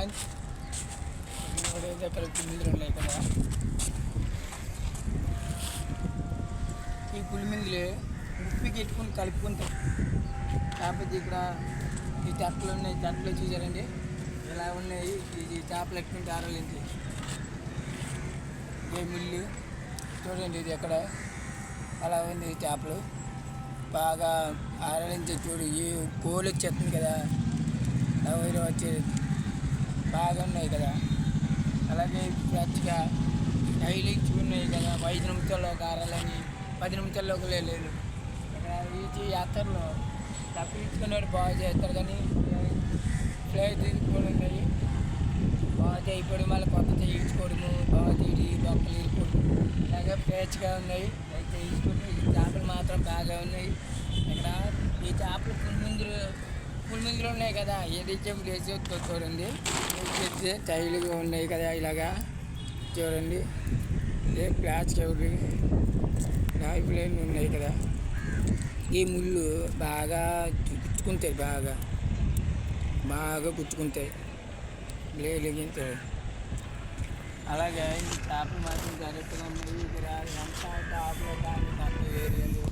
Friends, ఇప్పుడైతే అక్కడ పులిమిందులు ఉన్నాయి కదా. ఈ పులిమిందులు ఉప్పికి ఎట్టుకుని కలుపుకుంటాయి. కాకపోతే ఇక్కడ ఈ తట్టలు ఉన్నాయి, తట్టలు చూసారండి ఇలా ఉన్నాయి. ఇది చేపలు ఎట్టుకుంటే ఆరాలించి ఏ మిల్లు చూడండి, ఇది ఎక్కడ అలా ఉంది. చేపలు బాగా ఆరాలించే చూడు, ఈ కోలు వచ్చేస్తుంది కదా, వైరు వచ్చేది బాగా ఉన్నాయి కదా. అలాగే ఫ్రెష్గా డైలీ ఉన్నాయి కదా, 5 నిమిషాల్లో ఒక ఆరాలని 10 నిమిషాల్లో ఒక లేదు. ఈ యాత్రలో తప్పించుకునేవాడు బాగా చేస్తారు, కానీ ఫ్లైట్ కూడా ఉన్నాయి బాగా చేయకపోవడం, మళ్ళీ కొత్త చేయించుకోవడము, బాగా చేయి బొక్కలు వెళ్ళిపోవడం అలాగే ఫ్రెష్గా ఉన్నాయి. అయితే తీసుకుంటే ఈ చేపలు మాత్రం బాగా ఉన్నాయి. ఇక్కడ ఈ చేపలు పులిమిందులు ఉన్నాయి కదా, ఏది వేసి చూడండి, టైలుగా ఉన్నాయి కదా ఇలాగా చూడండి. ఏ ప్లాస్టిక్ రాయిపులేని ఉన్నాయి కదా, ఈ ముళ్ళు బాగా గుచ్చుకుంటాయి, బాగా గుచ్చుకుంటాయి, లేగింటాయి. అలాగే ఈ చేపలు మాత్రం కరెక్ట్గా ఉన్నాయి. ఇక్కడ ఎంత టాప్లో కానీ తక్కువ ఏరియాలు